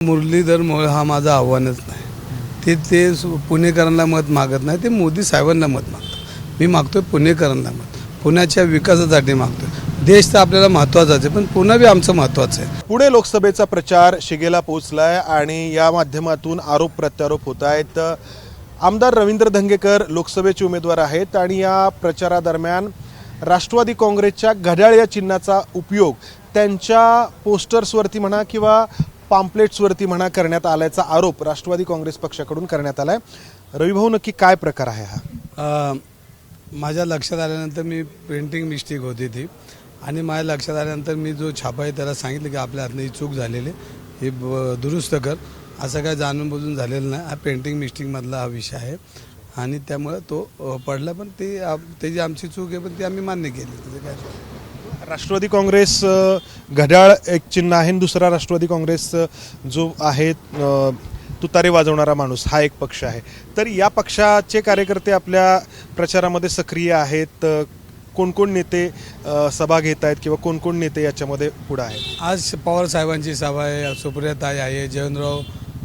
मुरलीधर मोहोळ हा माझा आव्हानच नाही. ते पुणेकरांना मत मागत नाही, ते मोदी साहेबांना मत मागतात. मी मागतोय पुणेकरांना मत, पुण्याच्या विकासासाठी मागतोय. देश तर आपल्याला महत्त्वाचाच आहे, पण पुणे बी आमचं महत्त्वाचं आहे. पुणे लोकसभेचा प्रचार शिगेला पोहोचलाय आणि या माध्यमातून आरोप प्रत्यारोप होत आहेत. आमदार रवींद्र धंगेकर लोकसभेचे उमेदवार आहेत आणि या प्रचारादरम्यान राष्ट्रवादी काँग्रेसच्या घड्याळ या चिन्हाचा उपयोग त्यांच्या पोस्टर्सवरती म्हणा किंवा पॅम्पलेट्सवरती म्हणा करण्यात आल्याचा आरोप राष्ट्रवादी काँग्रेस पक्षाकडून करण्यात आलाय. रविभाऊ, नक्की काय प्रकार आहे हा? माझ्या लक्षात आल्यानंतर मी प्रिंटिंग मिस्टेक होती ती, आणि माझ्या लक्षात आल्यानंतर मी जो छापा आहे त्याला सांगितलं की आपल्या हातनं ही चूक झालेली, हे दुरुस्त कर. असं काय जाणून बुजून झालेलं नाही, हा पेंटिंग मिस्टेकमधला हा विषय आहे आणि त्यामुळे तो पडला. पण त्याची आमची चूक आहे, पण ती आम्ही मान्य केली. त्याचं काय, राष्ट्रवादी काँग्रेस घड्याळ एक चिन्ह आहे, दुसरा राष्ट्रवादी काँग्रेस जो आहे तुतारी वाजवणारा माणूस हा एक पक्ष आहे. तर या पक्षाचे कार्यकर्ते आपल्या प्रचारामध्ये सक्रिय आहेत. कोण कोण नेते सभा घेत आहेत किंवा कोण कोण नेते याच्यामध्ये पुढे आहेत? आज पवार साहेबांची सभा आहे, सुप्रियाताई आहे, जयवंतराव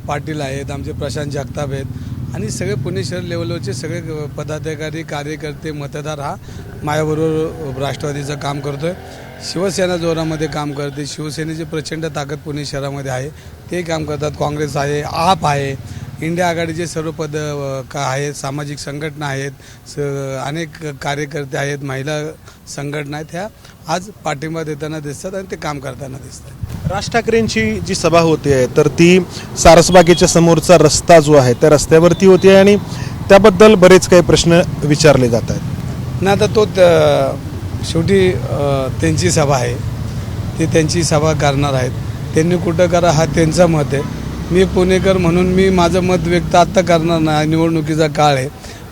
पाटील आहेत, आमचे प्रशांत जगताप आहेत आणि सगळे पुणे शहर लेवलवरचे सगळे पदाधिकारी, कार्यकर्ते, मतदार हा माझ्याबरोबर राष्ट्रवादीचं काम करतोय. शिवसेना जोरामध्ये काम करते. शिवसेनेची प्रचंड ताकद पुणे शहरामध्ये आहे, ते काम करतात. काँग्रेस आहे, आप आहे, इंडिया आघाडीचे सर्व पद आहेत, सामाजिक संघटना आहेत, अनेक कार्यकर्ते आहेत, महिला संघटना आहेत, ह्या आज पाठिंबा देताना दिसतात आणि ते काम करताना दिसतात. राज ठाकरेंची जी सभा होते तर ती सारसबागेच्या समोरचा रस्ता जो आहे त्या रस्त्यावरती होती आणि त्याबद्दल बरेच काही प्रश्न विचारले जात आहेत ना. आता तो शेवटी त्यांची सभा आहे, ते त्यांची सभा करणार आहेत. त्यांनी कुठं करा हा त्यांचं मत आहे. मी पुणेकर म्हणून मी माझं मत व्यक्त आत्ता करणार नाही, निवडणुकीचा काळ आहे.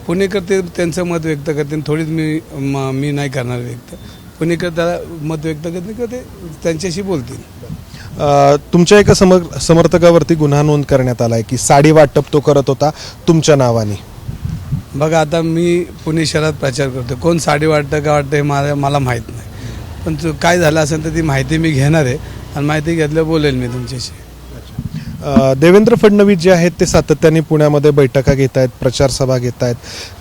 पुणेकर ते त्यांचं मत व्यक्त करते, थोडीच मी नाही करणार व्यक्त. पुणेकर त्याला मत व्यक्त करते किंवा ते त्यांच्याशी बोलतील. तुमच्या एका समर्थकावरती गुन्हा नोंद करण्यात आला आहे की साडी वाटप तो करत होता तुमच्या नावाने. बघा, आता मी पुणे शहरात प्रचार करतो, कोण साडी वाटतं का वाटतं हे मला माहीत नाही, पण काय झालं असेल तर ती माहिती मी घेणार आहे आणि माहिती घेतल्यावर बोलेल मी तुमच्याशी. देवेंद्र फडणवीस जे आहेत ते सातत्याने पुण्यामध्ये बैठका घेत आहेत, प्रचार सभा घेत आहेत.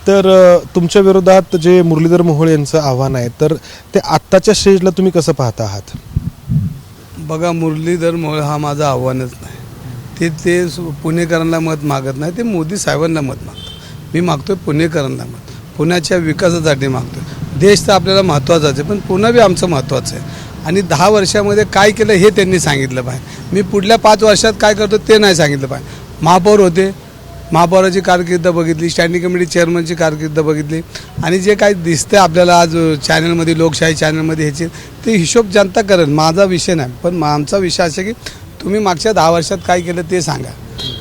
तर तुमच्या विरोधात जे मुरलीधर मोहोळ यांचं आव्हान आहे तर ते आत्ताच्या स्टेजला तुम्ही कसं पाहता आहात? बघा, मुरलीधर मोहोळ हा माझा आव्हानच नाही. ते पुणेकरांना मत मागत नाही, ते मोदी साहेबांना मत मागतात. मी मागतोय पुणेकरांना मत, पुण्याच्या विकासासाठी मागतोय. देश तर आपल्याला महत्त्वाचाच आहे, पण पुणे बी आमचं महत्त्वाचं आहे. आणि 10 वर्षामध्ये काय केलं हे त्यांनी सांगितलं पाहिजे. मी पुढल्या 5 वर्षात काय करतो ते नाही सांगितलं पाहिजे. महापौर होते, महापौराची कारकीर्द बघितली, स्टँडिंग कमिटी चेअरमनची कारकीर्द बघितली आणि जे काही दिसतंय आपल्याला आज चॅनलमध्ये, लोकशाही चॅनलमध्ये, ह्याचे ते हिशोब जनता करेल. माझा विषय नाही, पण आमचा विषय असा की तुम्ही मागच्या 10 वर्षात काय केलं ते सांगा.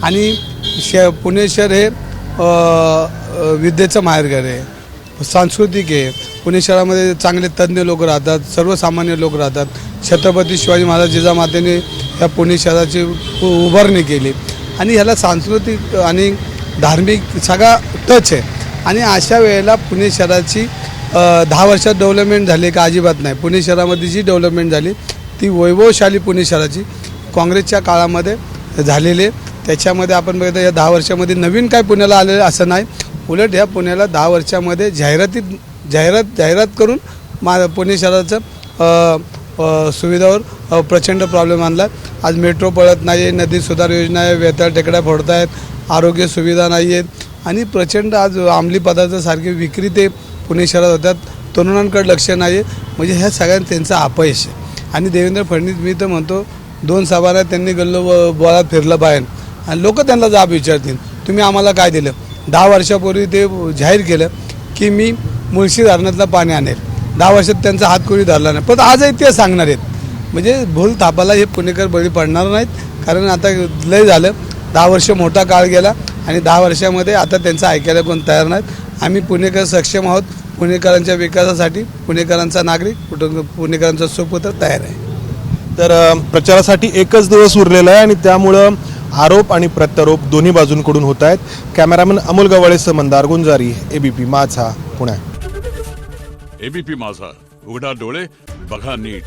आणि पुणे शहर हे विद्येचं माहेरघर आहे, सांस्कृतिक आहे. पुणे शहरामध्ये चांगले तज्ज्ञ लोक राहतात, सर्वसामान्य लोक राहतात. छत्रपती शिवाजी महाराज जिजामातेने या पुणे शहराची उभारणी केली आणि ह्याला सांस्कृतिक आणि धार्मिक सगळा टच आहे. आणि अशा वेळेला पुणे शहराची 10 वर्षात डेव्हलपमेंट झाली का? अजिबात नाही. पुणे शहरामध्ये जी डेव्हलपमेंट झाली ती वैभवशाली पुणे शहराची काँग्रेसच्या काळामध्ये झालेले. त्याच्यामध्ये आपण बघितलं या 10 वर्षामध्ये नवीन काय पुण्याला आलेलं असं नाही. उलट ह्या पुण्याला 10 वर्षामध्ये जाहिरात करून पुणे शहराचं सुविधावर प्रचंड प्रॉब्लेम आणला. आज मेट्रो पळत नाही आहे, नदी सुधार योजना आहे, वेताळ टेकड्या फोडत आहेत, आरोग्य सुविधा नाही आहेत आणि प्रचंड आज अंमली पदार्थासारखे विक्री ते पुणे शहरात होतात. तरुणांकडे लक्ष नाही आहे. म्हणजे ह्या सगळ्यांना त्यांचं अपयश आहे. आणि देवेंद्र फडणवीस, मी तर म्हणतो 2 सभांना त्यांनी गल्लो बोळात फिरलं बाहेर आणि लोक त्यांना जाब विचारतील, तुम्ही आम्हाला काय दिलं? 10 वर्षापूर्वी ते जाहीर केलं की मी मुळशी धरणातलं पाणी आणेल. 10 वर्षात त्यांचा हात कोणी धरला नाही, पण आजही ते सांगणार आहेत. म्हणजे भूल थापाला हे पुणेकर बळी पडणार नाहीत, कारण आता लय झालं. 10 वर्ष मोठा काळ गेला आणि 10 वर्षामध्ये आता त्यांचं ऐकायला कोण तयार नाहीत. आम्ही पुणेकर सक्षम आहोत. पुणेकरांच्या विकासासाठी, पुणेकरांचा नागरिक, पुणेकरांचा सुपुत्र तयार आहे. तर प्रचारासाठी एकच दिवस उरलेला आहे आणि त्यामुळं आरोप आणि प्रत्यारोप दोन्ही बाजूंकडून होत आहेत. कॅमेरामन अमोल गवाळेसह मंदार गुंजारी, एबीपी माझा, पुणे. एबीपी माझा, उघडा डोळे बघा नीट.